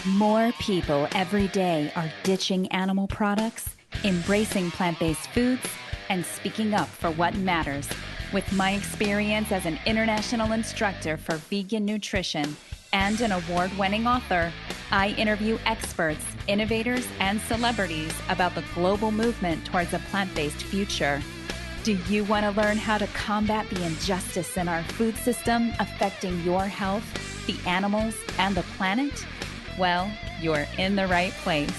More people every day are ditching animal products, embracing plant-based foods, and speaking up for what matters. With my experience as an international instructor for vegan nutrition and an award-winning author, I interview experts, innovators, and celebrities about the global movement towards a plant-based future. Do you want to learn how to combat the injustice in our food system affecting your health, the animals, and the planet? Well, you're in the right place.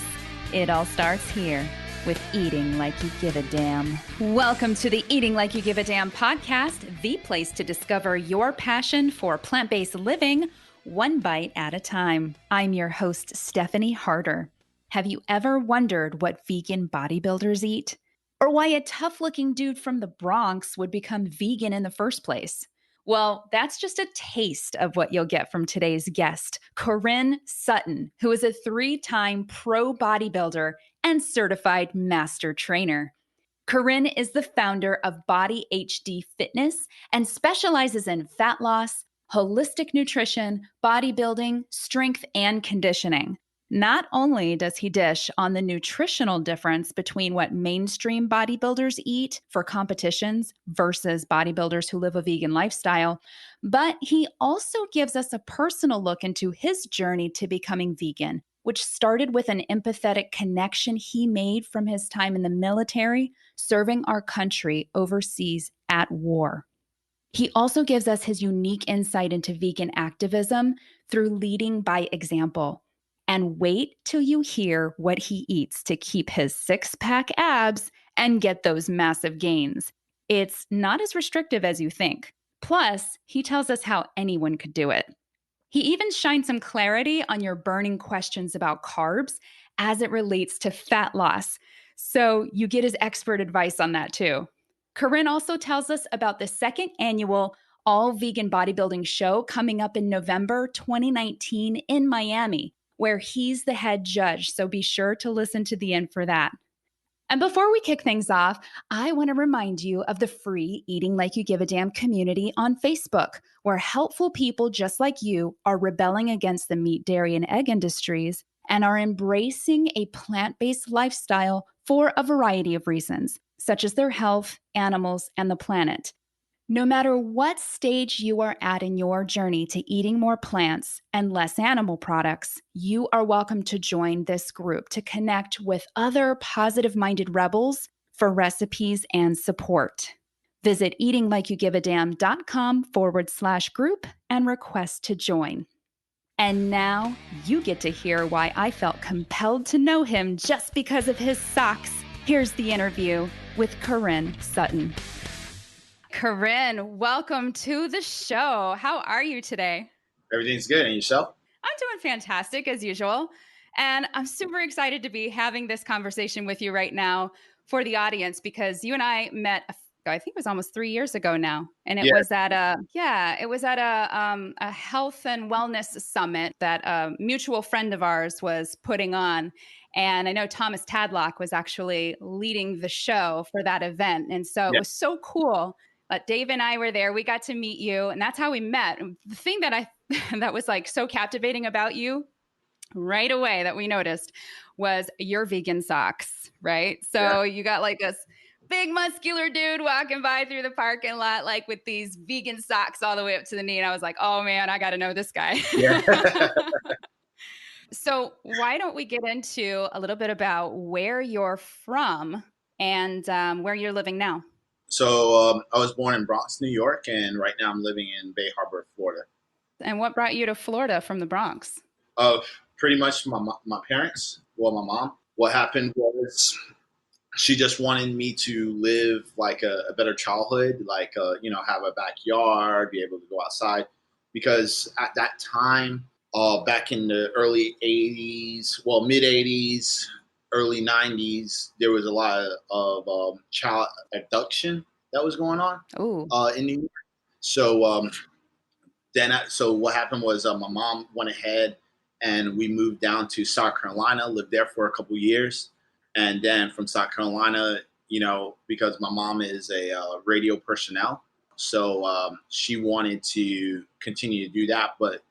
It all starts here with Eating Like You Give a Damn. Welcome to the Eating Like You Give a Damn podcast, the place to discover your passion for plant-based living, one bite at a time. I'm your host, Stephanie Harder. Have you ever wondered what vegan bodybuilders eat? Or why a tough-looking dude from the Bronx would become vegan in the first place? Well, that's just a taste of what you'll get from today's guest, Korin Sutton, who is a 3-time pro bodybuilder and certified master trainer. Korin is the founder of Body HD Fitness and specializes in fat loss, holistic nutrition, bodybuilding, strength, and conditioning. Not only does he dish on the nutritional difference between what mainstream bodybuilders eat for competitions versus bodybuilders who live a vegan lifestyle, but he also gives us a personal look into his journey to becoming vegan, which started with an empathetic connection he made from his time in the military, serving our country overseas at war. He also gives us his unique insight into vegan activism through leading by example. And wait till you hear what he eats to keep his six-pack abs and get those massive gains. It's not as restrictive as you think. Plus, he tells us how anyone could do it. He even shines some clarity on your burning questions about carbs as it relates to fat loss. So you get his expert advice on that too. Korin also tells us about the second annual All Vegan Bodybuilding Show coming up in November 2019 in Miami, where he's the head judge, so be sure to listen to the end for that. And before we kick things off, I want to remind you of the free Eating Like You Give a Damn community on Facebook, where helpful people just like you are rebelling against the meat, dairy, and egg industries and are embracing a plant-based lifestyle for a variety of reasons, such as their health, animals, and the planet. No matter what stage you are at in your journey to eating more plants and less animal products, you are welcome to join this group to connect with other positive-minded rebels for recipes and support. Visit eatinglikeyougiveadamn.com/group and request to join. And now you get to hear why I felt compelled to know him just because of his socks. Here's the interview with Korin Sutton. Korin, welcome to the show. How are you today? Everything's good. And yourself? I'm doing fantastic as usual. And I'm super excited to be having this conversation with you right now for the audience because you and I met, I think it was almost 3 years ago now. And it was at a health and wellness summit that a mutual friend of ours was putting on. And I know Thomas Tadlock was actually leading the show for that event. And so it was so cool. But Dave and I were there. We got to meet you, and that's how we met. And the thing that that was like so captivating about you right away that we noticed was your vegan socks, right? So you got like this big muscular dude walking by through the parking lot, like with these vegan socks all the way up to the knee. And I was like, oh man, I got to know this guy. Yeah. So why don't we get into a little bit about where you're from and where you're living now? So I was born in Bronx, New York, and right now I'm living in Bay Harbor, Florida. And what brought you to Florida from the Bronx? Pretty much my parents, well, my mom. What happened was she just wanted me to live like a better childhood, like, have a backyard, be able to go outside. Because at that time, back in the early 80s, well, mid 80s, early 90s, there was a lot of child abduction that was going on in New York. So so what happened was my mom went ahead and we moved down to South Carolina, lived there for a couple years. And then from South Carolina, because my mom is a radio personnel, so she wanted to continue to do that, but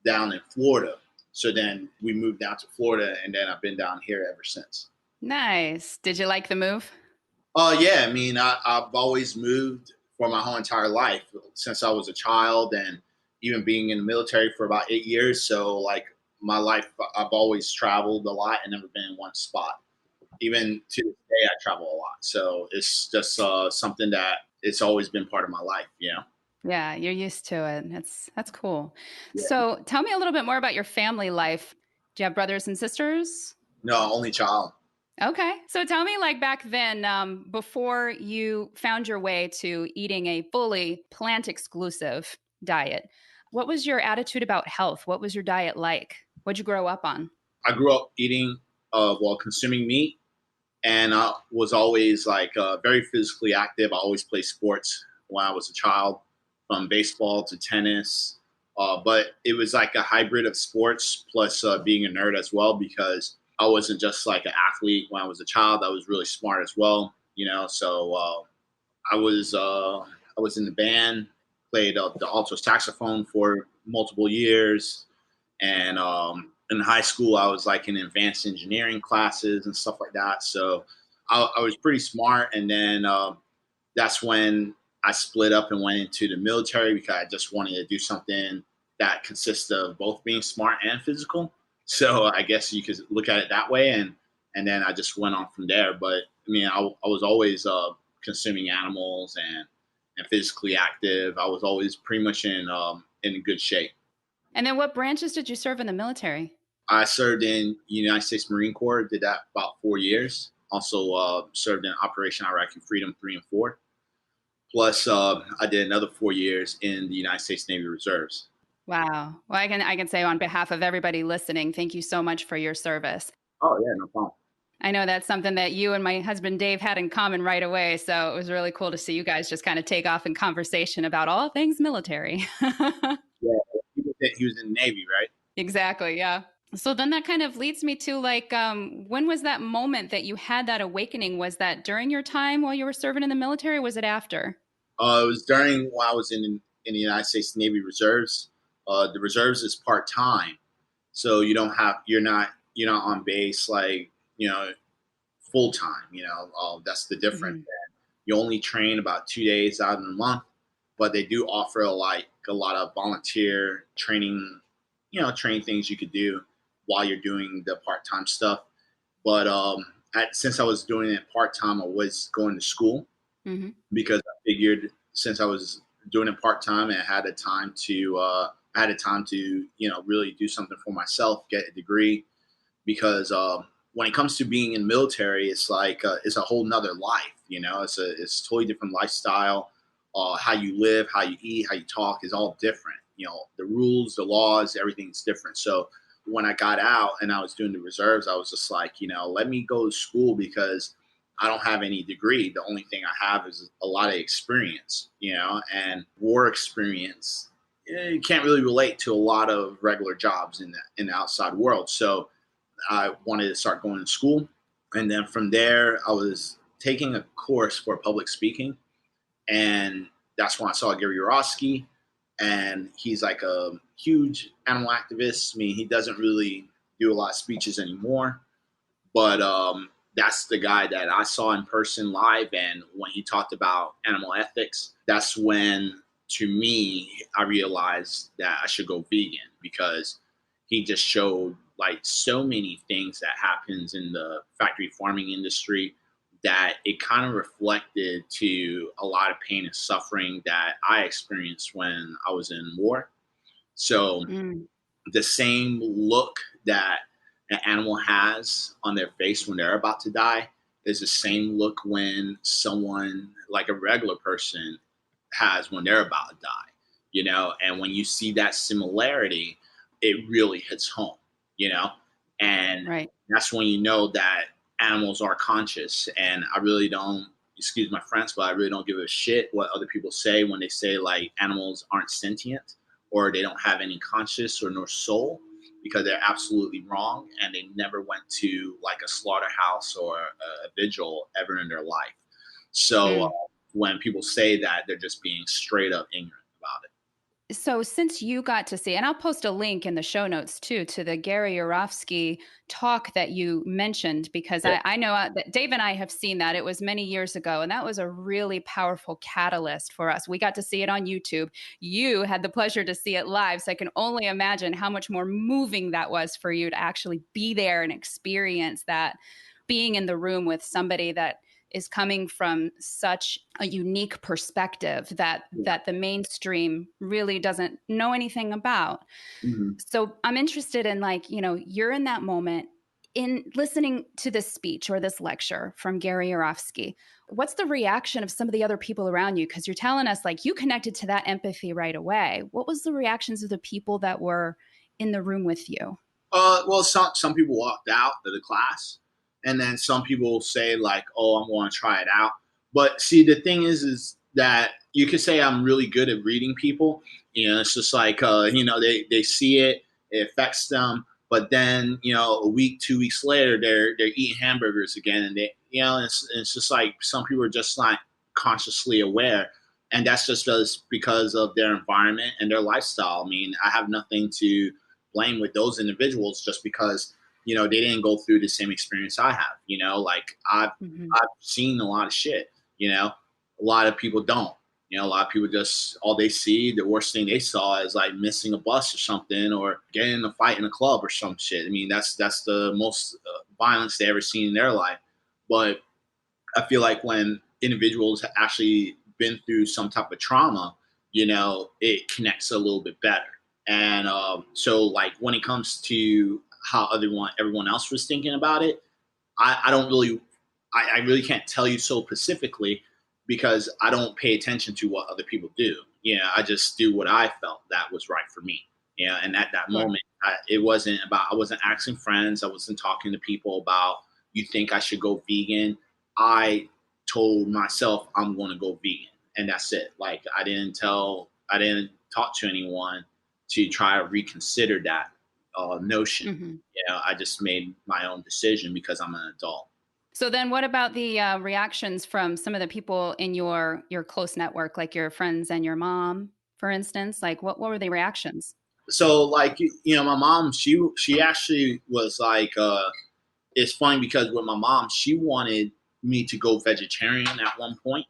down in Florida. So then we moved down to Florida, and then I've been down here ever since. Nice. Did you like the move? Yeah, I mean, I've always moved for my whole entire life since I was a child, and even being in the military for about 8 years. So, like, my life, I've always traveled a lot and never been in one spot. Even to this day, I travel a lot. So it's just something that it's always been part of my life. You know? Yeah, you're used to it. That's cool. Yeah. So tell me a little bit more about your family life. Do you have brothers and sisters? No, only child. Okay. So tell me, like back then, before you found your way to eating a fully plant exclusive diet, what was your attitude about health? What was your diet like? What'd you grow up on? I grew up eating, while consuming meat, and I was always like very physically active. I always played sports when I was a child, from baseball to tennis. But it was like a hybrid of sports plus being a nerd as well, because I wasn't just like an athlete when I was a child. I was really smart as well, you know. So I was in the band, played the alto saxophone for multiple years, and in high school I was like in advanced engineering classes and stuff like that. So I was pretty smart, and then that's when I split up and went into the military because I just wanted to do something that consists of both being smart and physical. So I guess you could look at it that way, and then I just went on from there. But I mean, I was always consuming animals and physically active. I was always pretty much in good shape. And then what branches did you serve in the military? I served in United States Marine Corps. Did that about 4 years. Also served in Operation Iraqi Freedom 3 and 4. Plus, I did another 4 years in the United States Navy Reserves. Wow. Well, I can say on behalf of everybody listening, thank you so much for your service. Oh yeah, no problem. I know that's something that you and my husband Dave had in common right away. So it was really cool to see you guys just kind of take off in conversation about all things military. Yeah, he was in the Navy, right? Exactly. Yeah. So then that kind of leads me to like, when was that moment that you had that awakening? Was that during your time while you were serving in the military? Or was it after? It was during when I was in the United States Navy Reserves. The reserves is part time, so you're not on base like full time. That's the difference. Mhm. You only train about 2 days out of the month, but they do offer like a lot of volunteer training, training things you could do while you're doing the part time stuff. But since I was doing it part time, I was going to school Mhm. because I figured since I was doing it part time and I had a time to really do something for myself, get a degree, because when it comes to being in the military, it's like it's a whole nother life. It's a totally different lifestyle. How you live, how you eat, how you talk is all different. The rules, the laws, everything's different. So when I got out and I was doing the reserves, I was just like, let me go to school because I don't have any degree. The only thing I have is a lot of experience, and war experience. You can't really relate to a lot of regular jobs in the outside world. So I wanted to start going to school. And then from there, I was taking a course for public speaking. And that's when I saw Gary Yourofsky. And he's like a huge animal activist. I mean, he doesn't really do a lot of speeches anymore. But that's the guy that I saw in person live. And when he talked about animal ethics, that's when, to me, I realized that I should go vegan, because he just showed like so many things that happens in the factory farming industry that it kind of reflected to a lot of pain and suffering that I experienced when I was in war. So Mm. the same look that an animal has on their face when they're about to die is the same look when someone like a regular person has when they're about to die. And when you see that similarity, it really hits home. And Right. that's when you know that animals are conscious. And I really don't, excuse my French, but I really don't give a shit what other people say when they say like animals aren't sentient or they don't have any conscious or nor soul, because they're absolutely wrong, and they never went to like a slaughterhouse or a vigil ever in their life. So Mm. when people say that, they're just being straight up ignorant about it. So since you got to see, and I'll post a link in the show notes too, to the Gary Yourofsky talk that you mentioned, because Yeah. I know that Dave and I have seen that. It was many years ago, and that was a really powerful catalyst for us. We got to see it on YouTube. You had the pleasure to see it live. So I can only imagine how much more moving that was for you to actually be there and experience that, being in the room with somebody that is coming from such a unique perspective that the mainstream really doesn't know anything about. Mm-hmm. So I'm interested in, like, you're in that moment in listening to this speech or this lecture from Gary Yourofsky. What's the reaction of some of the other people around you? Because you're telling us, like, you connected to that empathy right away. What was the reactions of the people that were in the room with you? Well, some people walked out of the class, and then some people say like, "Oh, I'm going to try it out." But see, the thing is that you could say I'm really good at reading people. It's just like they see it, it affects them, but then a week, 2 weeks later, they're eating hamburgers again, and it's just like some people are just not consciously aware, and that's just because of their environment and their lifestyle. I mean, I have nothing to blame with those individuals just because they didn't go through the same experience I have. Like I've seen a lot of shit. A lot of people don't. A lot of people just all they see, the worst thing they saw is like missing a bus or something, or getting in a fight in a club or some shit. I mean, that's the most violence they ever seen in their life. But I feel like when individuals have actually been through some type of trauma, it connects a little bit better. And so, like, when it comes to how everyone else was thinking about it, I don't really, I really can't tell you so specifically because I don't pay attention to what other people do. I just do what I felt that was right for me. And at that Sure. moment, I wasn't asking friends. I wasn't talking to people about, you think I should go vegan. I told myself I'm going to go vegan, and that's it. Like I didn't talk to anyone to try to reconsider that notion. Mm-hmm. I just made my own decision because I'm an adult. So then what about the reactions from some of the people in your close network, like your friends and your mom, for instance? Like what were the reactions? So like my mom, she actually was like, it's funny because with my mom, she wanted me to go vegetarian at one point.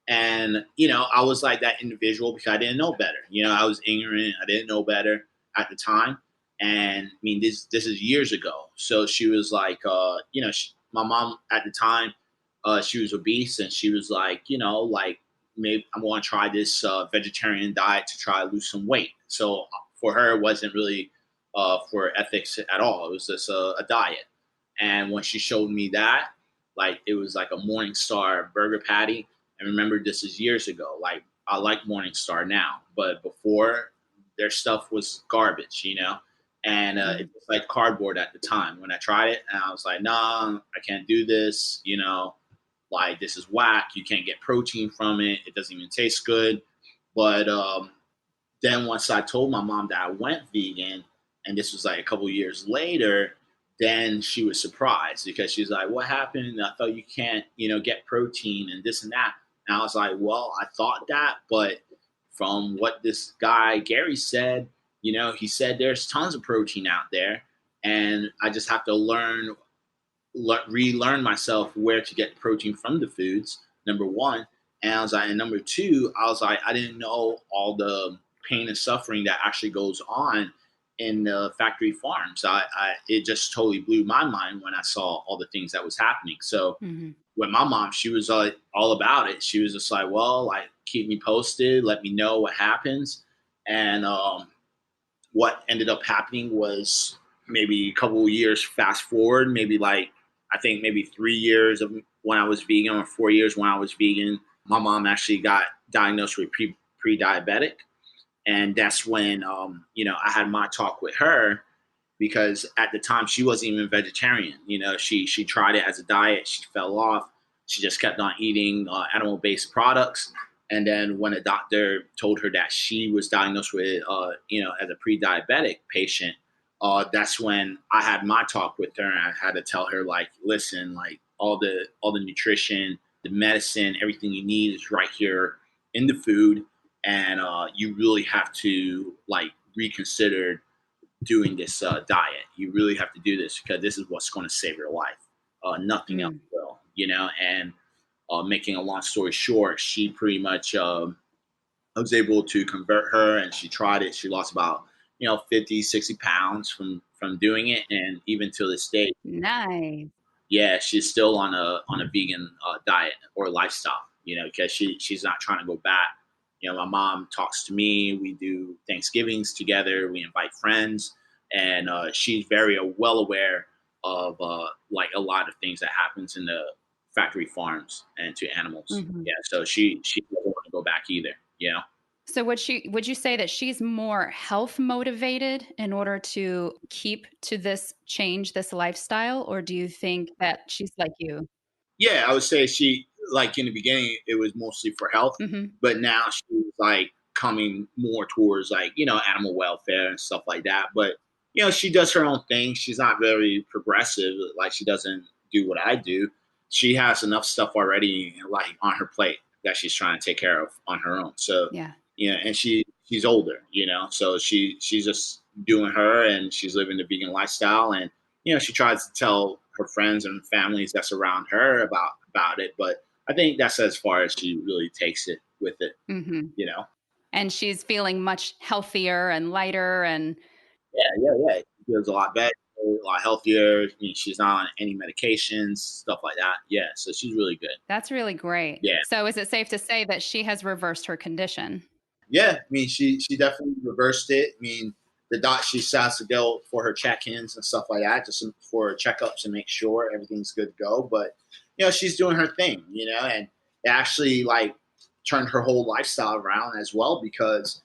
And, I was like that individual because I didn't know better. I was ignorant. I didn't know better at the time. And I mean, this is years ago. So she was like, my mom at the time, she was obese, and she was like, like, maybe I'm going to try this vegetarian diet to try to lose some weight. So for her, it wasn't really for ethics at all. It was just a diet. And when she showed me that, like, it was like a Morningstar burger patty. And remember, this is years ago. Like, I like Morningstar now, but before, their stuff was garbage, And it was like cardboard at the time when I tried it. And I was like, nah, I can't do this. Like, this is whack. You can't get protein from it. It doesn't even taste good. But then once I told my mom that I went vegan, and this was like a couple years later, then she was surprised because she's like, what happened? I thought you can't, get protein and this and that. And I was like, well, I thought that, but from what this guy, Gary, said, he said there's tons of protein out there. And I just have to relearn myself where to get protein from the foods, number one. And I was like, and number two, I was like, I didn't know all the pain and suffering that actually goes on in the factory farms. It just totally blew my mind when I saw all the things that was happening. So with my mom, she was all about it. She was just like, well, like, keep me posted, let me know what happens. And what ended up happening was maybe a couple of years fast forward, maybe like, I think maybe 3 years of when I was vegan, or 4 years when I was vegan, my mom actually got diagnosed with pre-diabetic. And that's when, I had my talk with her, because at the time she wasn't even vegetarian. She tried it as a diet. She fell off. She just kept on eating animal-based products. And then when a doctor told her that she was diagnosed with, as a pre-diabetic patient, that's when I had my talk with her, and I had to tell her, like, listen, like, all the nutrition, the medicine, everything you need is right here in the food. and you really have to like reconsider doing this diet. You really have to do this because this is what's going to save your life. Nothing else Mm. will, and making a long story short, she pretty much I was able to convert her, and she tried it. She lost about 50, 60 pounds from doing it, and even to this day, Nice. yeah, she's still on a vegan diet or lifestyle. Because she's not trying to go back. My mom talks to me. We do Thanksgivings together. We invite friends, and she's very well aware of like a lot of things that happens in the factory farms and to animals. Hmm. Yeah, so she doesn't want to go back either. So would you say that she's more health motivated in order to keep to this change, this lifestyle, or do you think that she's like you? Yeah, I would say she, like in the beginning, it was mostly for health, Hmm. but now she's like coming more towards like, animal welfare and stuff like that. But, she does her own thing. She's not very progressive. Like she doesn't do what I do. She has enough stuff already like on her plate that she's trying to take care of on her own. So, Yeah. and she's older, so she's just doing her and she's living the vegan lifestyle. And she tries to tell her friends and families that's around her about it, but I think that's as far as she really takes it with it. Hmm. you know And she's feeling much healthier and lighter and yeah, it feels a lot better, a lot healthier. I mean, she's not on any medications, stuff like that. Yeah, so she's really good. that's really great. Yeah. So is it safe to say that she has reversed her condition? Yeah, I mean, she definitely reversed it. I mean, the doc, she has to go for her check-ins and stuff like that, just for checkups and make sure everything's good to go. But she's doing her thing, and it actually like turned her whole lifestyle around as well, because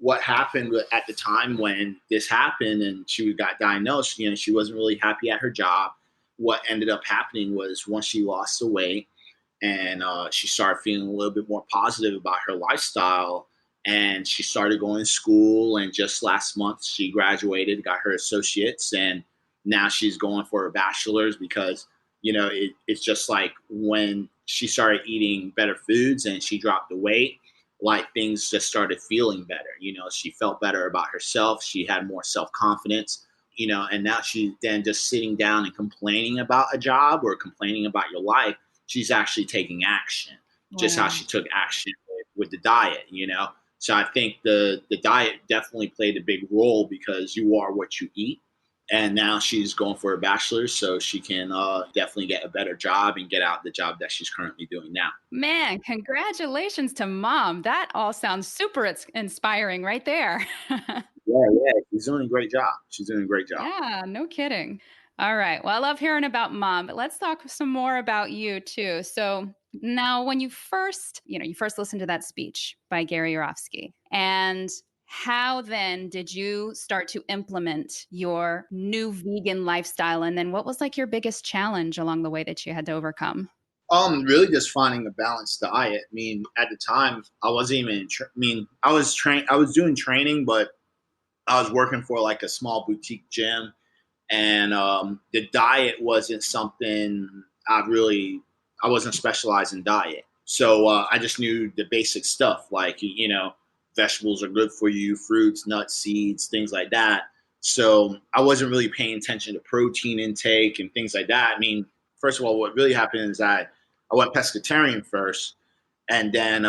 what happened at the time when this happened and she got diagnosed, she wasn't really happy at her job. What ended up happening was once she lost the weight and she started feeling a little bit more positive about her lifestyle, and she started going to school, and just last month she graduated, got her associates, and now she's going for her bachelor's because it's just like when she started eating better foods and she dropped the weight, like things just started feeling better. She felt better about herself, she had more self-confidence, and now she's then just sitting down and complaining about a job or complaining about your life. She's actually taking action, just how Wow. she took action with the diet. So I think the diet definitely played a big role because you are what you eat. And now she's going for a bachelor's, so she can definitely get a better job and get out the job that she's currently doing now. Man, congratulations to mom. That all sounds super inspiring right there. Yeah, yeah, she's doing a great job. She's doing a great job. Yeah, no kidding. All right. Well, I love hearing about mom, but let's talk some more about you too. So now when you first listened to that speech by Gary Yourofsky, and how then did you start to implement your new vegan lifestyle? And then what was like your biggest challenge along the way that you had to overcome? Really just finding a balanced diet. I mean, at the time, I wasn't even. I mean, I was trained. I was doing training, but I was working for like a small boutique gym, and the diet wasn't something I wasn't specialized in diet. So I just knew the basic stuff, like vegetables are good for you, fruits, nuts, seeds, things like that. So I wasn't really paying attention to protein intake and things like that. I mean, first of all, what really happened is I went pescatarian first, and then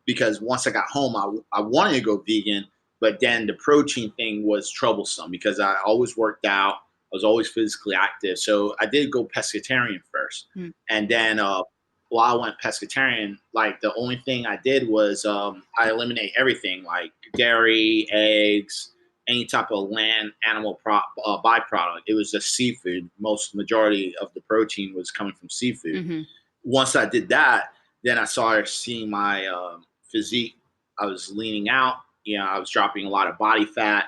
because once I got home, I wanted to go vegan, but then the protein thing was troublesome because I always worked out. I was always physically active. So I did go pescatarian first. Mm. And then while I went pescatarian, like the only thing I did was I eliminate everything like dairy, eggs, any type of land animal byproduct. It was just seafood. Most majority of the protein was coming from seafood. Hmm. Once I did that, then I started seeing my physique. I was leaning out. I was dropping a lot of body fat,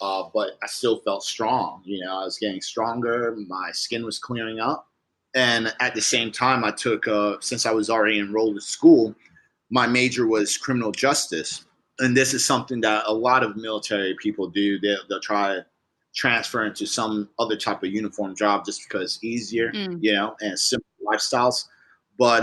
but I still felt strong. I was getting stronger. My skin was clearing up. And at the same time, I took, since I was already enrolled at school, my major was criminal justice. And this is something that a lot of military people do. They'll try to transfer into some other type of uniform job just because it's easier, Mm. and simple lifestyles. But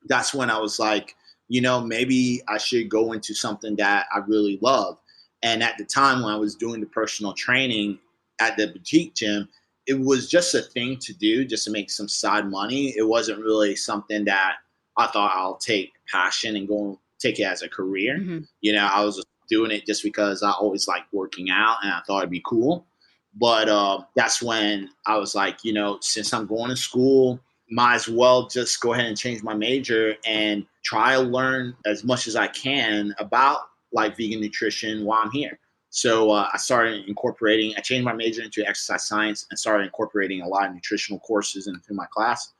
that's when I was like, maybe I should go into something that I really love. And at the time when I was doing the personal training at the boutique gym, it was just a thing to do just to make some side money. It wasn't really something that I thought I'll take passion and go take it as a career. Mm-hmm. I was doing it just because I always liked working out and I thought it'd be cool. But that's when I was like, since I'm going to school, might as well just go ahead and change my major and try to learn as much as I can about like vegan nutrition while I'm here. So I changed my major into exercise science and started incorporating a lot of nutritional courses into my class.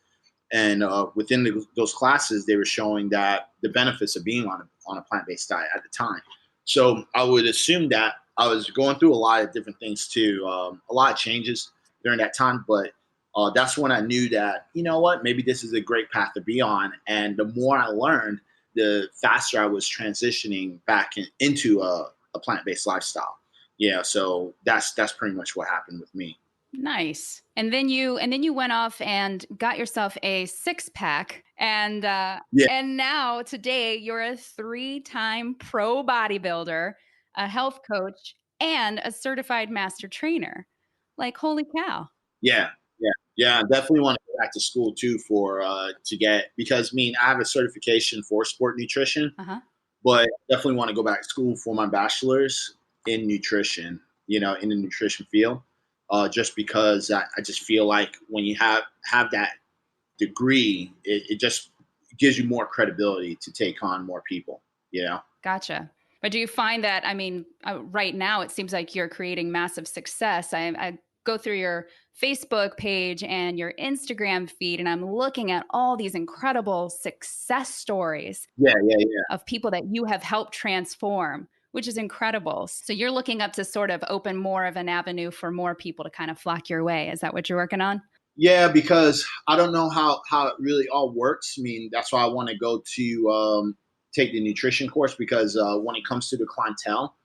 And within those classes, they were showing that the benefits of being on a plant-based diet at the time. So I would assume that I was going through a lot of different things too, a lot of changes during that time. But that's when I knew that, maybe this is a great path to be on. And the more I learned, the faster I was transitioning back into a plant-based lifestyle. Yeah, so that's pretty much what happened with me. Nice. And then you went off and got yourself a 6-pack, and Yeah. and now today you're a 3-time pro bodybuilder, a health coach, and a certified master trainer. Like, holy cow. Yeah, yeah. I definitely want to go back to school too because I have a certification for sport nutrition, Uh-huh. but definitely want to go back to school for my bachelor's in nutrition, in the nutrition field. Just because I just feel like when you have that degree, it just gives you more credibility to take on more people, Gotcha. But do you find that, right now it seems like you're creating massive success. I go through your Facebook page and your Instagram feed, and I'm looking at all these incredible success stories Yeah. of people that you have helped transform, which is incredible. So you're looking up to sort of open more of an avenue for more people to kind of flock your way. Is that what you're working on? Yeah, because I don't know how it really all works. That's why I want to go to take the nutrition course because when it comes to the clientele,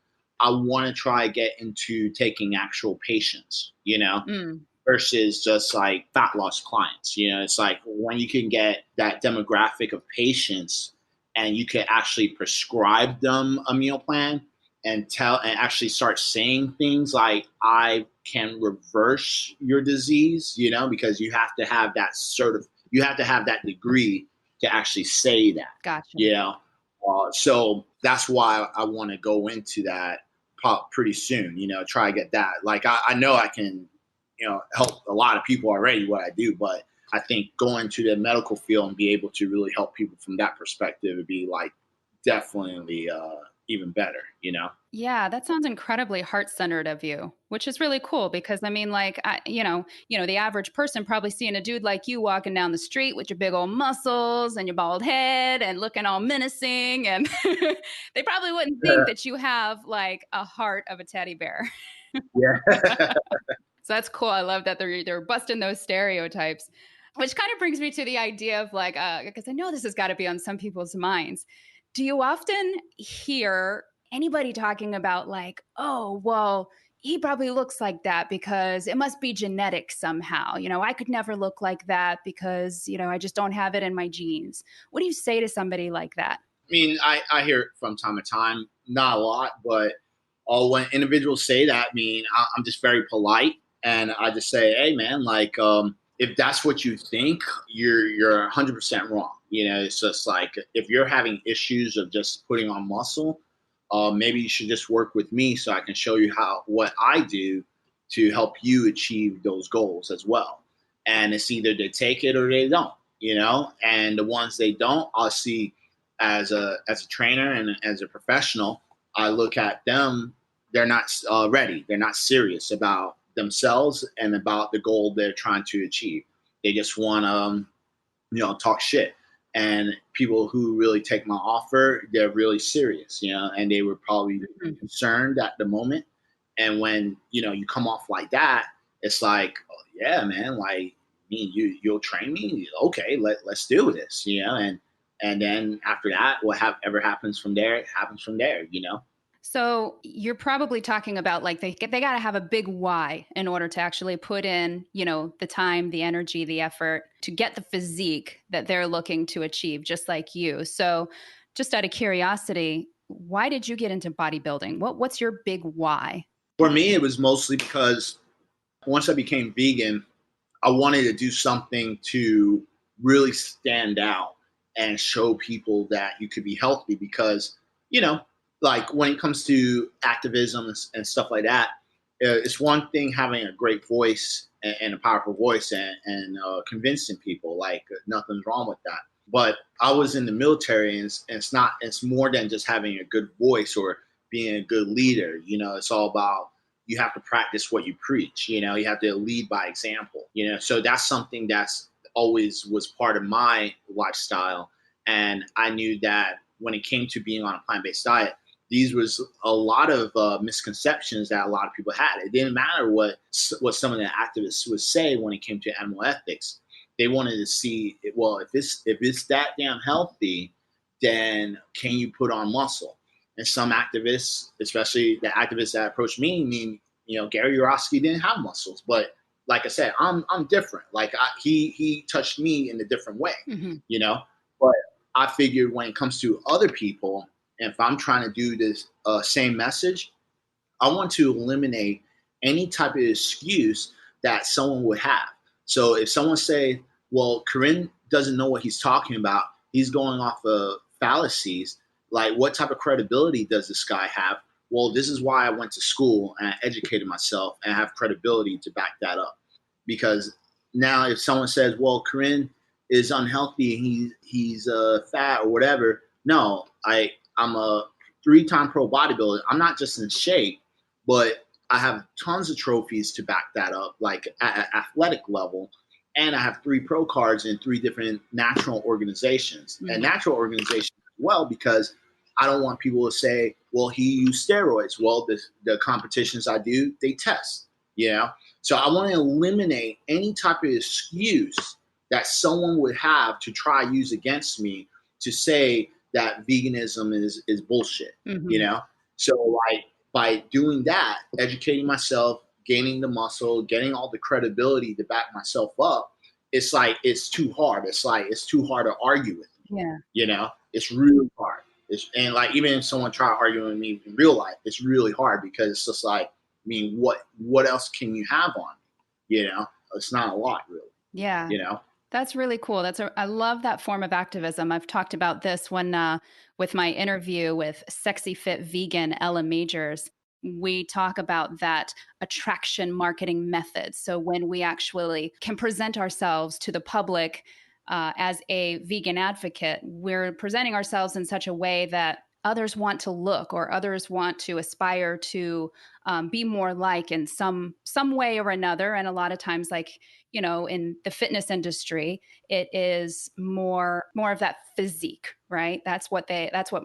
I want to try get into taking actual patients, Mm, versus just like fat loss clients. It's like when you can get that demographic of patients and you can actually prescribe them a meal plan and actually start saying things like I can reverse your disease, because you have to have that degree to actually say that. gotcha. So that's why I want to go into that pretty soon, try to get that. Like I know I can, help a lot of people already what I do, but I think going to the medical field and be able to really help people from that perspective would be like definitely even better, Yeah, that sounds incredibly heart-centered of you, which is really cool because the average person probably seeing a dude like you walking down the street with your big old muscles and your bald head and looking all menacing, and they probably wouldn't think that you have like a heart of a teddy bear. Yeah. So that's cool. I love that they're busting those stereotypes, which kind of brings me to the idea of like, because I know this has got to be on some people's minds. Do you often hear anybody talking about like, oh, well, he probably looks like that because it must be genetic somehow. I could never look like that because, I just don't have it in my genes. What do you say to somebody like that? I hear it from time to time, not a lot, but when individuals say that, I'm just very polite and I just say, hey, man, like, if that's what you think, you're 100% wrong. It's just like if you're having issues of just putting on muscle, maybe you should just work with me so I can show you what I do to help you achieve those goals as well. And it's either they take it or they don't. And the ones they don't, I'll see as a trainer and as a professional. I look at them; they're not ready. They're not serious about themselves and about the goal they're trying to achieve. They just want to, talk shit. And people who really take my offer, they're really serious, and they were probably concerned at the moment. And when, you come off like that, it's like, oh, yeah, man, like you'll train me. Okay, let's do this, and then after that, whatever happens from there, it happens from there. So you're probably talking about like they got to have a big why in order to actually put in, the time, the energy, the effort to get the physique that they're looking to achieve, just like you. So Just out of curiosity, why did you get into bodybuilding? What's your big why? For me, it was mostly because once I became vegan, I wanted to do something to really stand out and show people that you could be healthy because, like when it comes to activism and stuff like that, it's one thing having a great voice and a powerful voice and convincing people like nothing's wrong with that. But I was in the military and it's more than just having a good voice or being a good leader. It's all about you have to practice what you preach. You have to lead by example. So that's something that's always was part of my lifestyle. And I knew that when it came to being on a plant-based diet, these was a lot of misconceptions that a lot of people had. It didn't matter what some of the activists would say when it came to animal ethics. They wanted to see, well, if it's that damn healthy, then can you put on muscle? And some activists, especially the activists that approached me, Gary Yourofsky didn't have muscles, but like I said, I'm different. Like he touched me in a different way, But I figured when it comes to other people, and if I'm trying to do this same message, I want to eliminate any type of excuse that someone would have. So if someone say, well, Korin doesn't know what he's talking about, he's going off of fallacies, like what type of credibility does this guy have? Well, this is why I went to school and I educated myself and have credibility to back that up. Because now if someone says, well, Korin is unhealthy, he's fat or whatever, no, I'm a 3-time pro bodybuilder. I'm not just in shape, but I have tons of trophies to back that up, like at athletic level. And I have 3 pro cards in 3 different natural organizations. Mm-hmm. And natural organizations as well, because I don't want people to say, well, he used steroids. Well, the competitions I do, they test, So I want to eliminate any type of excuse that someone would have to try use against me to say that veganism is bullshit, mm-hmm. So like by doing that, educating myself, gaining the muscle, getting all the credibility to back myself up, it's like it's too hard. It's like it's too hard to argue with me. Yeah. It's really hard. And like even if someone try arguing with me in real life, it's really hard because it's just like, I mean, what else can you have on me? It's not a lot really. Yeah. That's really cool. I love that form of activism. I've talked about this when with my interview with Sexy Fit Vegan Ella Majors. We talk about that attraction marketing method. So when we actually can present ourselves to the public as a vegan advocate, we're presenting ourselves in such a way that others want to look or others want to aspire to be more like in some way or another. And a lot of times, like, in the fitness industry, it is more of that physique, right? That's what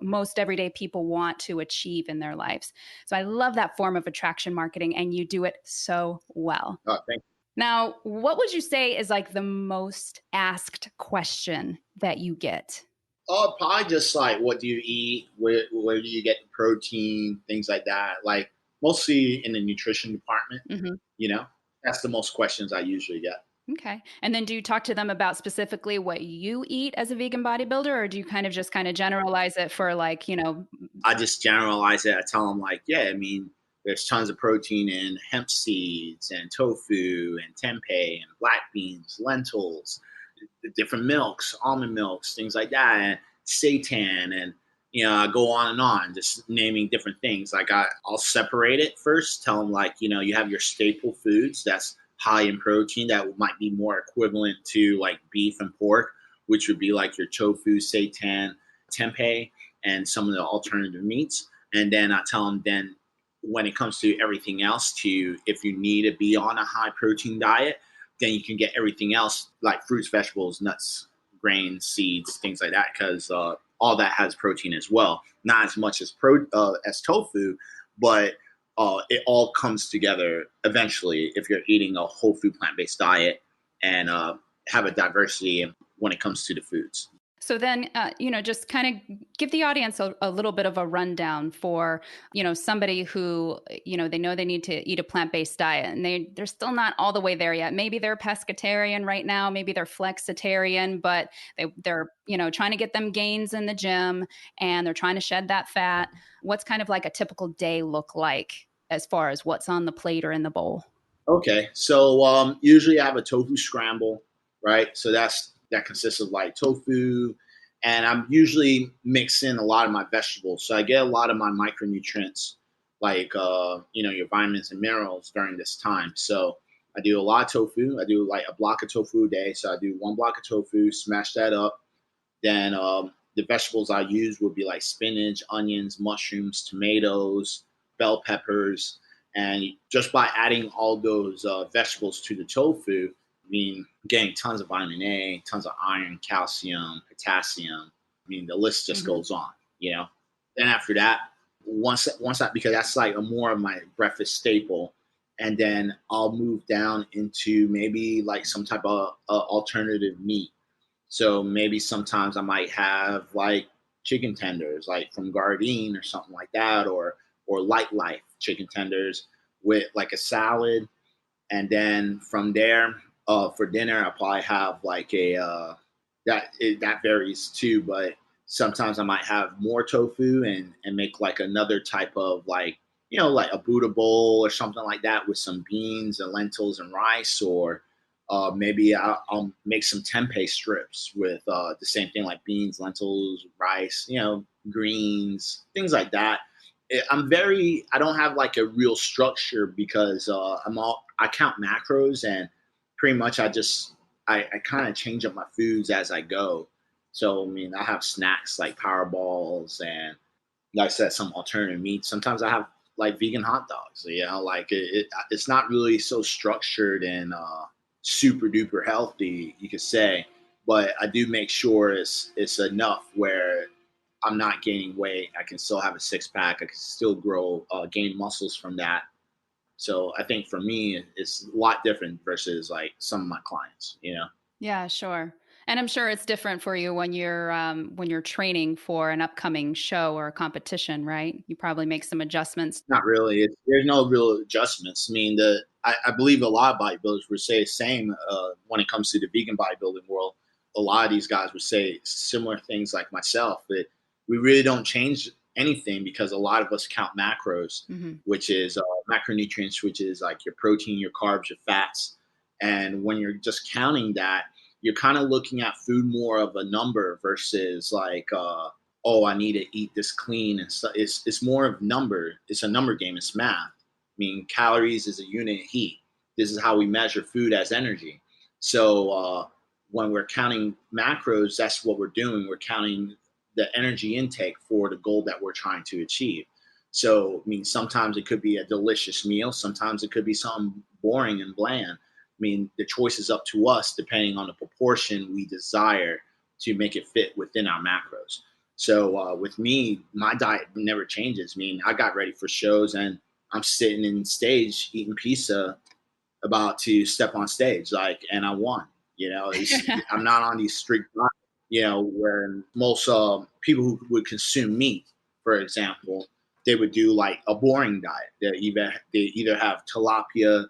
most everyday people want to achieve in their lives. So I love that form of attraction marketing, and you do it so well. Oh, thank you. Now, what would you say is like the most asked question that you get? Oh, probably just like, what do you eat? Where do you get the protein? Things like that. Like mostly in the nutrition department, mm-hmm. That's the most questions I usually get. Okay. And then do you talk to them about specifically what you eat as a vegan bodybuilder, or do you kind of generalize it for like, I just generalize it. I tell them like, yeah, I mean, there's tons of protein in hemp seeds and tofu and tempeh and black beans, lentils, the different milks, almond milks, things like that, and seitan, and I go on and on, just naming different things. Like I'll separate it first, tell them like, you have your staple foods that's high in protein that might be more equivalent to like beef and pork, which would be like your tofu, seitan, tempeh, and some of the alternative meats. And then I tell them then when it comes to everything else, if you need to be on a high protein diet, then you can get everything else like fruits, vegetables, nuts, grains, seeds, things like that, because all that has protein as well. Not as much as tofu, but it all comes together eventually if you're eating a whole food plant-based diet and have a diversity when it comes to the foods. So then, just kind of give the audience a little bit of a rundown for, somebody who, they know they need to eat a plant-based diet and they're still not all the way there yet. Maybe they're pescatarian right now, maybe they're flexitarian, but they're, trying to get them gains in the gym and they're trying to shed that fat. What's kind of like a typical day look like as far as what's on the plate or in the bowl? Okay, so usually I have a tofu scramble, right? So that consists of like tofu, and I'm usually mixing a lot of my vegetables. So I get a lot of my micronutrients, like your vitamins and minerals during this time. So I do a lot of tofu. I do like a block of tofu a day. So I do one block of tofu, smash that up. Then the vegetables I use would be like spinach, onions, mushrooms, tomatoes, bell peppers. And just by adding all those vegetables to the tofu, I mean, getting tons of vitamin A, tons of iron, calcium, potassium. I mean, the list just Hmm. goes on, you know. Then after that, once that, because that's like a more of my breakfast staple, and then I'll move down into maybe like some type of alternative meat. So maybe sometimes I might have like chicken tenders, like from Gardein or something like that, or Light Life chicken tenders with like a salad, and then from there, for dinner, I'll probably have like that varies too, but sometimes I might have more tofu and make like another type of like like a Buddha bowl or something like that with some beans and lentils and rice, or maybe I'll make some tempeh strips with the same thing like beans, lentils, rice, greens, things like that. I don't have like a real structure because I count macros, and pretty much I kind of change up my foods as I go. So I mean, I have snacks like power balls and like I said, some alternative meats. Sometimes I have like vegan hot dogs. Like it's not really so structured and super duper healthy, you could say. But I do make sure it's enough where I'm not gaining weight. I can still have a six pack. I can still gain muscles from that. So I think for me, it's a lot different versus like some of my clients. Yeah, sure. And I'm sure it's different for you when you're training for an upcoming show or a competition, right? You probably make some adjustments. Not really. There's no real adjustments. I mean, I believe a lot of bodybuilders would say the same when it comes to the vegan bodybuilding world. A lot of these guys would say similar things like myself, that we really don't change anything because a lot of us count macros, Hmm. which is macronutrients, which is like your protein, your carbs, your fats. And when you're just counting that, you're kind of looking at food more of a number versus like oh, I need to eat this clean and stuff. It's more of number. It's a number game. It's math. I mean, calories is a unit of heat. This is how we measure food as energy. So when we're counting macros, that's what we're doing. We're counting the energy intake for the goal that we're trying to achieve. So, I mean, sometimes it could be a delicious meal. Sometimes it could be something boring and bland. I mean, the choice is up to us depending on the proportion we desire to make it fit within our macros. So with me, my diet never changes. I mean, I got ready for shows and I'm sitting in stage eating pizza, about to step on stage, like, and I won. I'm not on these strict diets, where most people who would consume meat, for example, they would do like a boring diet. They either have tilapia,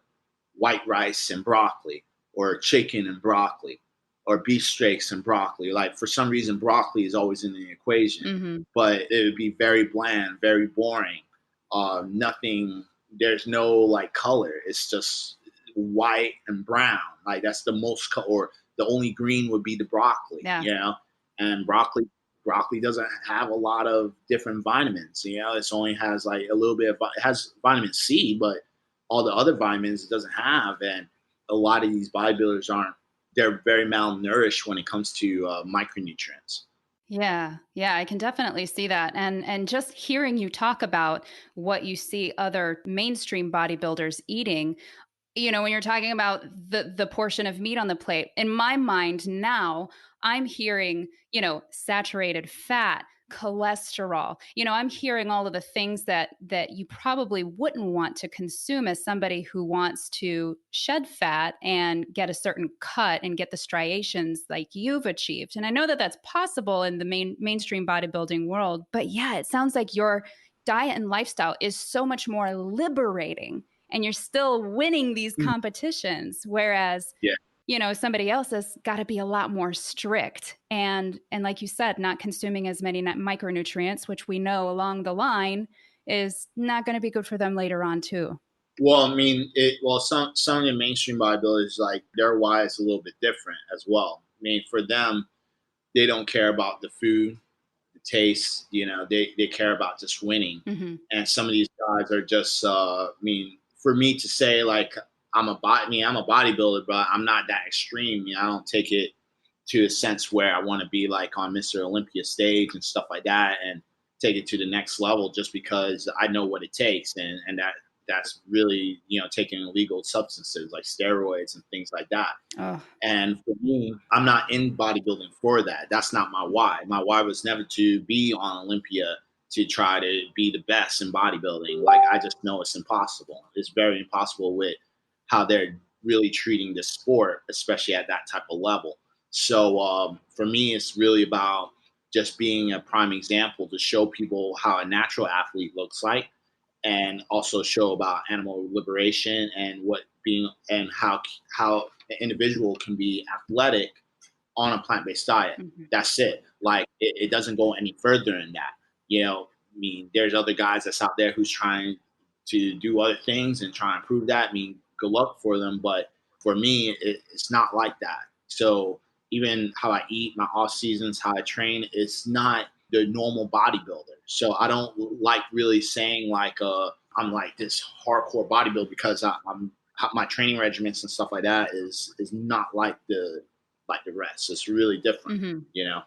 white rice, and broccoli, or chicken and broccoli, or beef steaks and broccoli. Like for some reason, broccoli is always in the equation, Hmm. but it would be very bland, very boring. Nothing. There's no like color. It's just white and brown. Like that's the most, or the only green would be the broccoli. Yeah. And broccoli doesn't have a lot of different vitamins. It only has like a little bit of it has vitamin C, but all the other vitamins it doesn't have. And a lot of these bodybuilders aren't. They're very malnourished when it comes to micronutrients. Yeah, yeah, I can definitely see that. And just hearing you talk about what you see other mainstream bodybuilders eating, when you're talking about the portion of meat on the plate, in my mind now, I'm hearing, saturated fat, cholesterol. I'm hearing all of the things that you probably wouldn't want to consume as somebody who wants to shed fat and get a certain cut and get the striations like you've achieved. And I know that that's possible in the mainstream bodybuilding world, but yeah, it sounds like your diet and lifestyle is so much more liberating, and you're still winning these competitions, whereas Yeah. somebody else has got to be a lot more strict, and like you said, not consuming as many micronutrients, which we know along the line is not going to be good for them later on too. Well, I mean, some of the mainstream bodybuilders, like, their why is a little bit different as well. I mean, for them, they don't care about the food, the taste. They care about just winning. Mm-hmm. And some of these guys are just, I mean, for me to say, like, I'm a bodybuilder, but I'm not that extreme. I don't take it to a sense where I want to be like on Mr. Olympia stage and stuff like that, and take it to the next level just because I know what it takes, and that's really taking illegal substances like steroids and things like that. Oh. And for me, I'm not in bodybuilding for that. That's not my why. My why was never to be on Olympia to try to be the best in bodybuilding. Like, I just know it's impossible. It's very impossible with how they're really treating the sport, especially at that type of level. So for me, it's really about just being a prime example to show people how a natural athlete looks like, and also show about animal liberation and how an individual can be athletic on a plant-based diet. Mm-hmm. That's it. Like, it doesn't go any further than that. I mean, there's other guys that's out there who's trying to do other things and try and prove that. I mean, good luck for them. But for me, it's not like that. So even how I eat, my off seasons, how I train, it's not the normal bodybuilder. So I don't like really saying like I'm like this hardcore bodybuilder, because my training regimens and stuff like that is not like the rest. It's really different. Mm-hmm.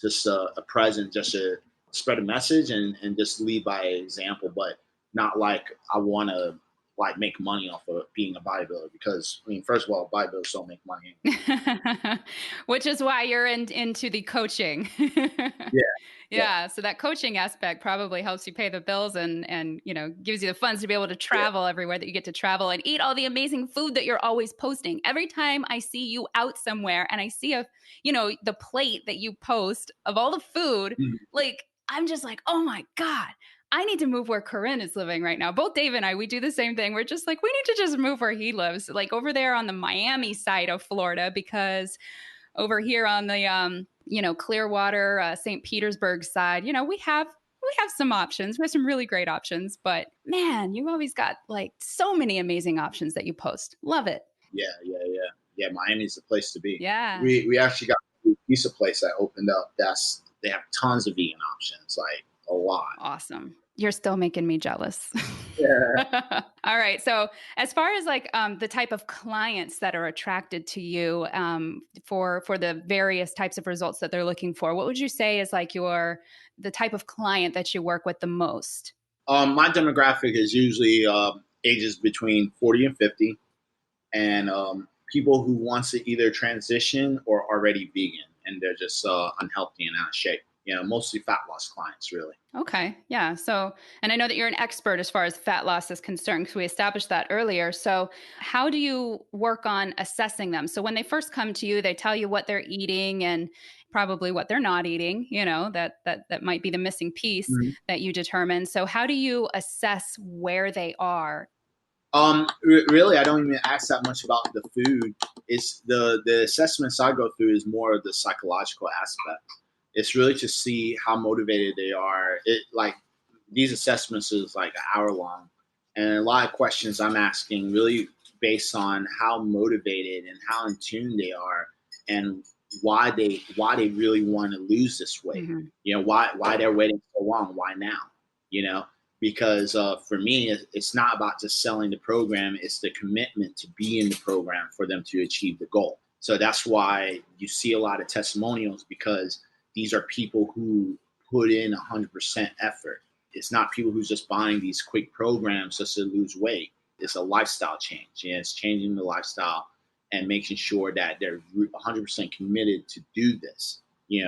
Just a present, just to spread a message and just lead by example, but not like I want to like make money off of being a bodybuilder, because I mean, first of all, bodybuilders don't make money. Which is why you're into the coaching. Yeah. So that coaching aspect probably helps you pay the bills and gives you the funds to be able to travel everywhere that you get to travel and eat all the amazing food that you're always posting. Every time I see you out somewhere and I see the plate that you post of all the food, like, I'm just like, oh my God, I need to move where Korin is living right now. Both Dave and I, we do the same thing. We're just like, we need to just move where he lives, like over there on the Miami side of Florida, because over here on the, Clearwater, St. Petersburg side, we have some options. We have some really great options, but man, you always got like so many amazing options that you post. Love it. Yeah. Miami's the place to be. Yeah. We actually got a pizza place that opened up. They have tons of vegan options, like a lot. Awesome. You're still making me jealous. Yeah. All right. So as far as like the type of clients that are attracted to you for the various types of results that they're looking for, what would you say is like the type of client that you work with the most? My demographic is usually ages between 40 and 50, and people who want to either transition or already vegan, and they're just unhealthy and out of shape. Mostly fat loss clients, really. Okay. Yeah. So, and I know that you're an expert as far as fat loss is concerned, because we established that earlier. So how do you work on assessing them? So when they first come to you, they tell you what they're eating and probably what they're not eating, that might be the missing piece that you determine. So how do you assess where they are? Really, I don't even ask that much about the food. It's the assessments I go through is more of the psychological aspect. It's really to see how motivated they are. These assessments is like an hour long, and a lot of questions I'm asking really based on how motivated and how in tune they are, and why they really want to lose this weight. Why they're waiting so long. Why now? Because for me, it's not about just selling the program. It's the commitment to be in the program for them to achieve the goal. So that's why you see a lot of testimonials, because these are people who put in 100% effort. It's not people who's just buying these quick programs just to lose weight. It's a lifestyle change. It's changing the lifestyle and making sure that they're 100% committed to do this.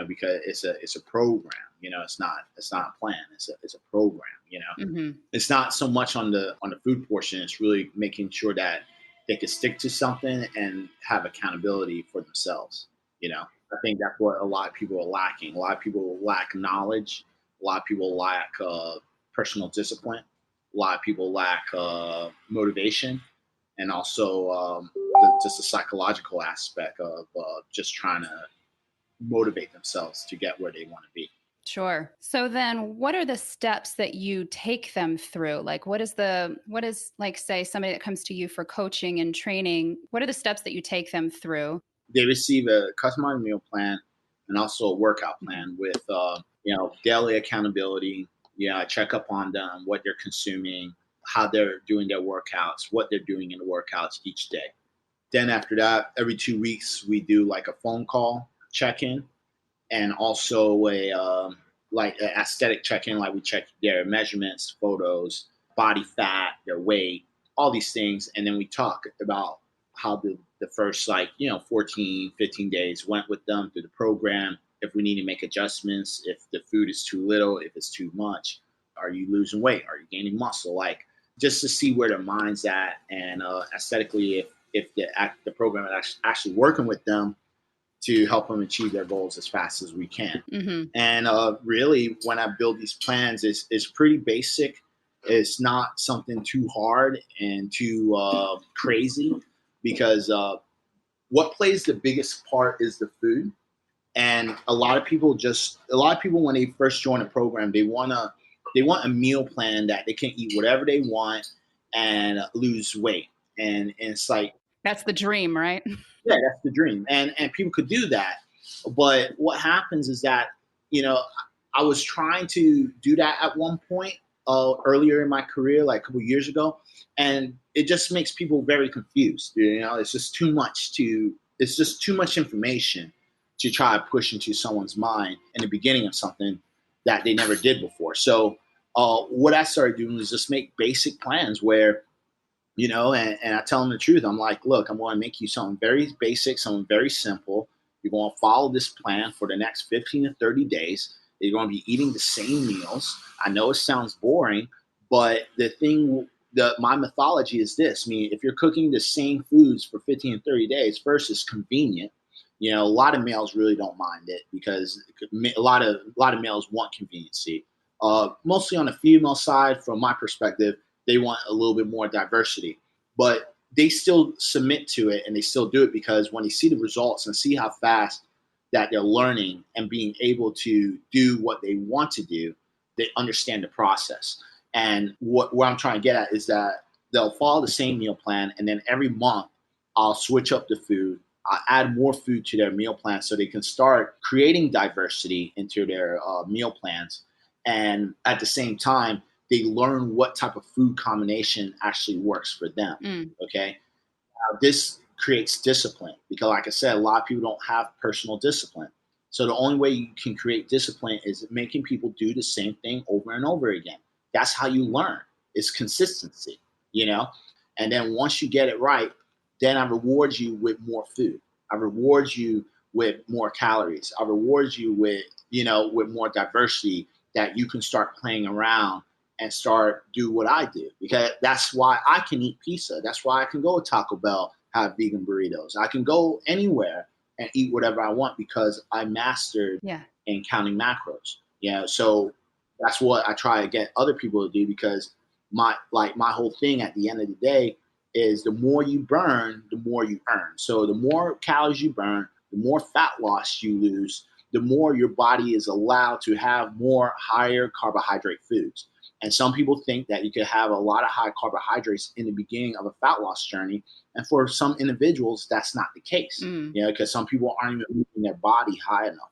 because it's a program. It's not a plan. It's a program. It's not so much on the food portion. It's really making sure that they can stick to something and have accountability for themselves. I think that's what a lot of people are lacking. A lot of people lack knowledge. A lot of people lack personal discipline. A lot of people lack motivation, and also just the psychological aspect of just trying to motivate themselves to get where they want to be. Sure. So then what are the steps that you take them through? Like what is like, say somebody that comes to you for coaching and training, what are the steps that you take them through? They receive a customized meal plan and also a workout plan with, daily accountability. I check up on them, what they're consuming, how they're doing their workouts, what they're doing in the workouts each day. Then after that, every 2 weeks, we do like a phone call check-in, and also a like an aesthetic check-in, like we check their measurements, photos, body fat, their weight, all these things. And then we talk about how the first 14, 15 days went with them through the program, if we need to make adjustments, if the food is too little, if it's too much, are you losing weight, are you gaining muscle, like just to see where their mind's at. And aesthetically, if the program is actually working with them to help them achieve their goals as fast as we can. And really, when I build these plans, it's pretty basic. It's not something too hard and too crazy, because what plays the biggest part is the food. And a lot of people, when they first join a program, they want a meal plan that they can eat whatever they want and lose weight. And it's like, that's the dream, right? Yeah, that's the dream. And people could do that. But what happens is that, I was trying to do that at one point earlier in my career, like a couple years ago. And it just makes people very confused. It's just too much information to try to push into someone's mind in the beginning of something that they never did before. So what I started doing was just make basic plans where, and I tell them the truth. I'm like, look, I'm going to make you something very basic, something very simple. You're going to follow this plan for the next 15 to 30 days. You're going to be eating the same meals. I know it sounds boring, but my mythology is this. I mean, if you're cooking the same foods for 15 to 30 days, first, it's convenient. A lot of males really don't mind it, because a lot of males want conveniency. Mostly on the female side, from my perspective, they want a little bit more diversity, but they still submit to it and they still do it, because when they see the results and see how fast that they're learning and being able to do what they want to do, they understand the process. And what I'm trying to get at is that they'll follow the same meal plan, and then every month I'll switch up the food. I'll add more food to their meal plan so they can start creating diversity into their meal plans. And at the same time, they learn what type of food combination actually works for them. Okay. Now, this creates discipline, because like I said, a lot of people don't have personal discipline. So the only way you can create discipline is making people do the same thing over and over again. That's how you learn. It's consistency, and then once you get it right, then I reward you with more food. I reward you with more calories. I reward you with more diversity, that you can start playing around and start do what I do, because that's why I can eat pizza. That's why I can go to Taco Bell, have vegan burritos. I can go anywhere and eat whatever I want, because I mastered in counting macros. So that's what I try to get other people to do, because my whole thing at the end of the day is, the more you burn, the more you earn. So the more calories you burn, the more fat loss you lose, the more your body is allowed to have more higher carbohydrate foods. And some people think that you could have a lot of high carbohydrates in the beginning of a fat loss journey. And for some individuals, that's not the case, because some people aren't even moving their body high enough.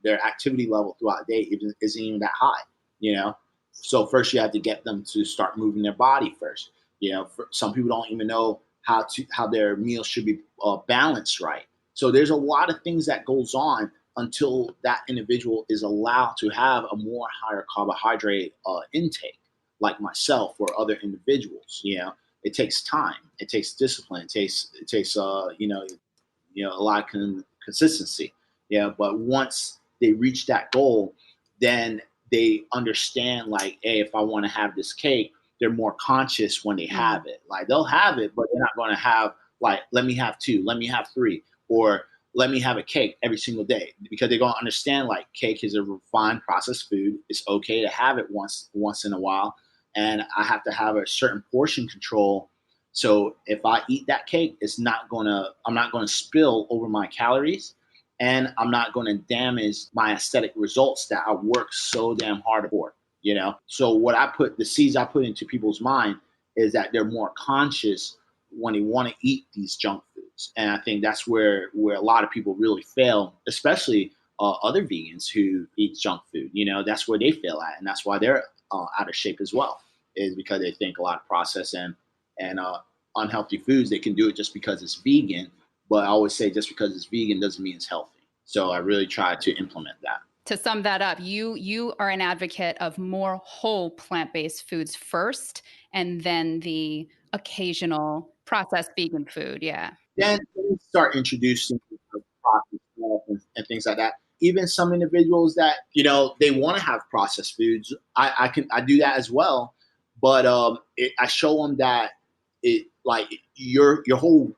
Their activity level throughout the day isn't even that high, So first you have to get them to start moving their body first. Some people don't even know how their meals should be balanced right. So there's a lot of things that goes on until that individual is allowed to have a more higher carbohydrate intake, like myself or other individuals. It takes time, it takes discipline, it takes a lot of consistency. Yeah, but once they reach that goal, then they understand like, hey, if I want to have this cake, they're more conscious when they have it. Like they'll have it, but they're not going to have like, let me have two, let me have three, or let me have a cake every single day, because they're going to understand like cake is a refined processed food. It's okay to have it once in a while, and I have to have a certain portion control. So if I eat that cake, I'm not gonna spill over my calories, and I'm not going to damage my aesthetic results that I worked so damn hard for, you know? So the seeds I put into people's mind is that they're more conscious when they want to eat these junk foods. And I think that's where a lot of people really fail, especially other vegans who eat junk food. You know, that's where they fail at. And that's why they're out of shape as well, is because they think a lot of processed and unhealthy foods, they can do it just because it's vegan. But I always say just because it's vegan doesn't mean it's healthy. So I really try to implement that. To sum that up, you are an advocate of more whole plant-based foods first, and then the occasional processed vegan food. Yeah. Then we start introducing processed stuff and things like that. Even some individuals that, you know, they want to have processed foods, I do that as well. But I show them that it like your whole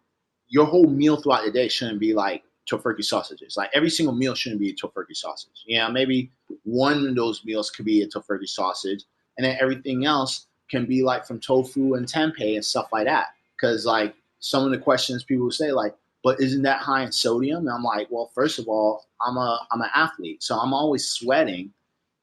meal throughout the day shouldn't be like tofurkey sausages. Like every single meal shouldn't be a tofurkey sausage. Yeah, maybe one of those meals could be a tofurkey sausage, and then everything else can be like from tofu and tempeh and stuff like that. Because like some of the questions people say like, but isn't that high in sodium? And I'm like, well, first of all, I'm an athlete, so I'm always sweating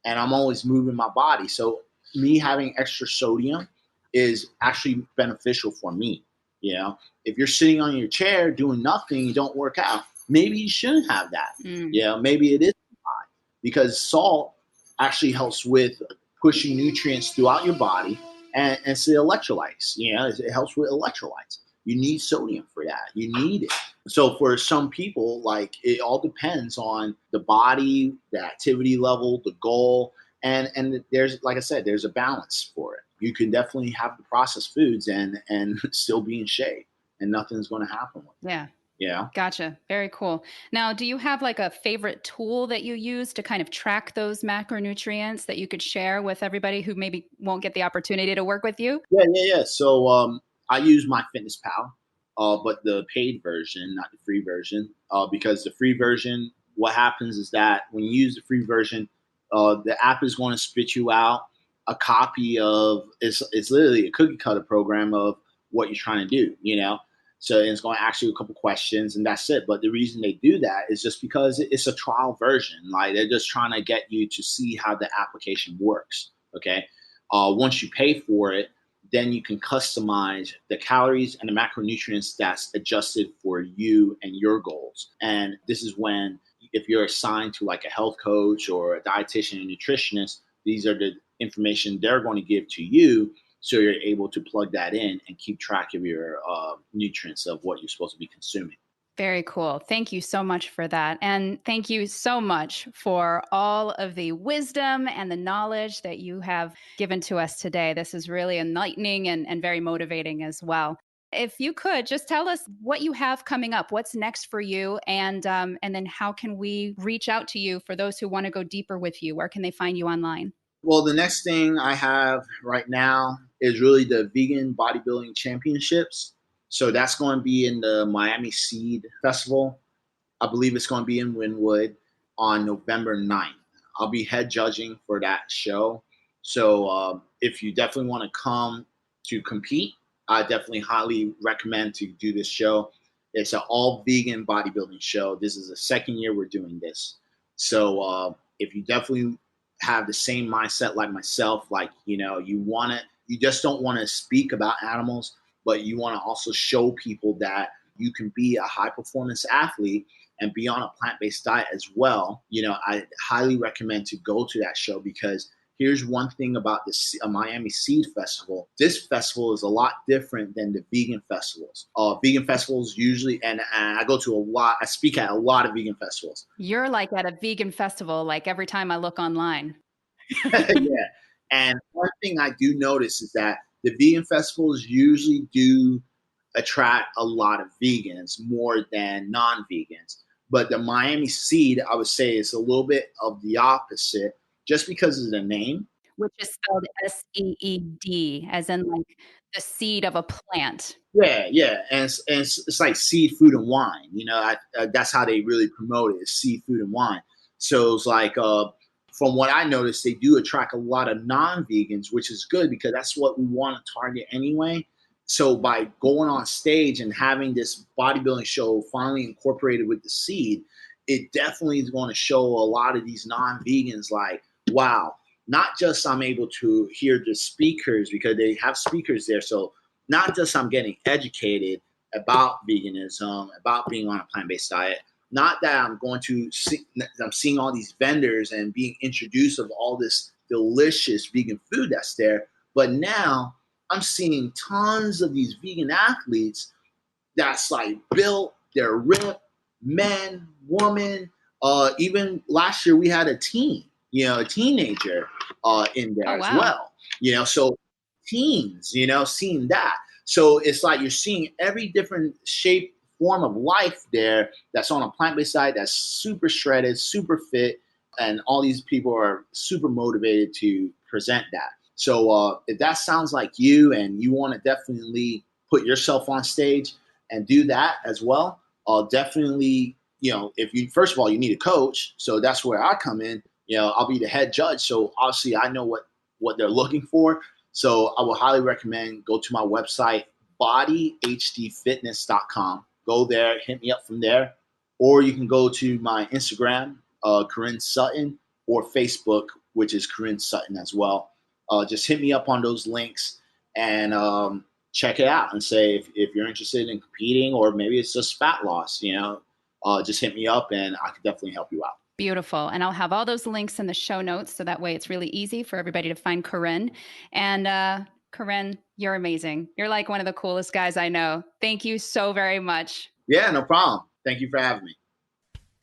and I'm always moving my body. So me having extra sodium is actually beneficial for me. You know, if you're sitting on your chair doing nothing, you don't work out, maybe you shouldn't have that. You know, maybe it is high, because salt actually helps with pushing nutrients throughout your body, and it's the electrolytes. You know, it helps with electrolytes. You need sodium for that. You need it. So for some people, like it all depends on the body, the activity level, the goal, and there's, like I said, there's a balance for it. You can definitely have the processed foods and still be in shape, and nothing's going to happen with it. Yeah. Yeah. Gotcha. Very cool. Now, do you have like a favorite tool that you use to kind of track those macronutrients that you could share with everybody who maybe won't get the opportunity to work with you? Yeah. So I use MyFitnessPal, but the paid version, not the free version, because the free version, what happens is that when you use the free version, the app is going to spit you out a copy of it's literally a cookie cutter program of what you're trying to do, you know. So it's going to ask you a couple questions and that's it. But the reason they do that is just because it's a trial version. Like they're just trying to get you to see how the application works. Okay. Once you pay for it, then you can customize the calories and the macronutrients that's adjusted for you and your goals. And this is when, if you're assigned to like a health coach or a dietitian and nutritionist, these are the information they're going to give to you, so you're able to plug that in and keep track of your nutrients of what you're supposed to be consuming. Very cool. Thank you so much for that. And thank you so much for all of the wisdom and the knowledge that you have given to us today. This is really enlightening and very motivating as well. If you could just tell us what you have coming up, what's next for you, and then how can we reach out to you for those who want to go deeper with you? Where can they find you online? Well, the next thing I have right now is really the Vegan Bodybuilding Championships. So that's going to be in the Miami Seed Festival. I believe it's going to be in Wynwood on November 9th. I'll be head judging for that show. So if you definitely want to come to compete, I definitely highly recommend to do this show. It's an all vegan bodybuilding show. This is the second year we're doing this. So if you definitely have the same mindset like myself, like, you know, you just don't want to speak about animals, but you want to also show people that you can be a high performance athlete and be on a plant-based diet as well. You know, I highly recommend to go to that show, because here's one thing about this Miami Seed Festival. This festival is a lot different than the vegan festivals. Vegan festivals usually, and I go to a lot, I speak at a lot of vegan festivals. You're like at a vegan festival, like every time I look online. Yeah. And one thing I do notice is that the vegan festivals usually do attract a lot of vegans more than non-vegans. But the Miami seed, I would say, is a little bit of the opposite, just because of the name. Which is spelled SEED, as in like the seed of a plant. Yeah, and it's like seed, food, and wine. That's how they really promote it: is seed, food, and wine. So it's like, from what I noticed, they do attract a lot of non-vegans, which is good because that's what we want to target anyway. So by going on stage and having this bodybuilding show finally incorporated with the seed, it definitely is going to show a lot of these non-vegans like, wow, not just I'm able to hear the speakers because they have speakers there. So not just I'm getting educated about veganism, about being on a plant-based diet, not that I'm I'm seeing all these vendors and being introduced of all this delicious vegan food that's there, but now I'm seeing tons of these vegan athletes that's like built, they're ripped, men, women. Even last year we had a teenager in there as well. So teens, seeing that. So it's like you're seeing every different shape, form of life there that's on a plant-based diet that's super shredded, super fit, and all these people are super motivated to present that. So if that sounds like you and you want to definitely put yourself on stage and do that as well, definitely, if you, first of all, you need a coach. So that's where I come in. I'll be the head judge. So obviously I know what they're looking for. So I would highly recommend go to my website, bodyhdfitness.com. Go there, hit me up from there. Or you can go to my Instagram, Korin Sutton, or Facebook, which is Korin Sutton as well. Just hit me up on those links and check it out and say if you're interested in competing, or maybe it's just fat loss, just hit me up and I can definitely help you out. Beautiful. And I'll have all those links in the show notes. So that way it's really easy for everybody to find Korin. And Korin, you're amazing. You're like one of the coolest guys I know. Thank you so very much. Yeah, no problem. Thank you for having me.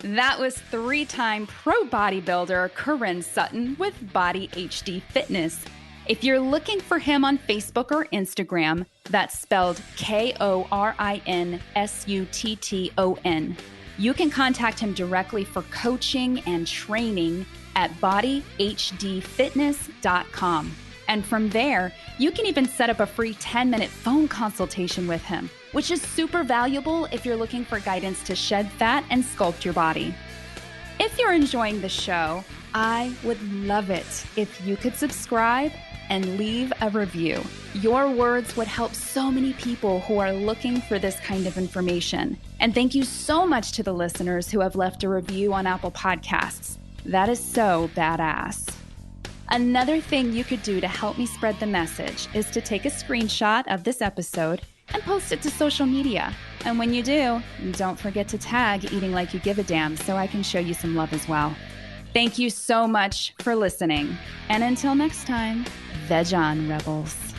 That was 3-time pro bodybuilder Korin Sutton with Body HD Fitness. If you're looking for him on Facebook or Instagram, that's spelled KorinSutton. You can contact him directly for coaching and training at bodyhdfitness.com. And from there, you can even set up a free 10-minute phone consultation with him, which is super valuable if you're looking for guidance to shed fat and sculpt your body. If you're enjoying the show, I would love it if you could subscribe and leave a review. Your words would help so many people who are looking for this kind of information. And thank you so much to the listeners who have left a review on Apple Podcasts. That is so badass. Another thing you could do to help me spread the message is to take a screenshot of this episode and post it to social media. And when you do, don't forget to tag Eating Like You Give a Damn so I can show you some love as well. Thank you so much for listening. And until next time, veg on, rebels.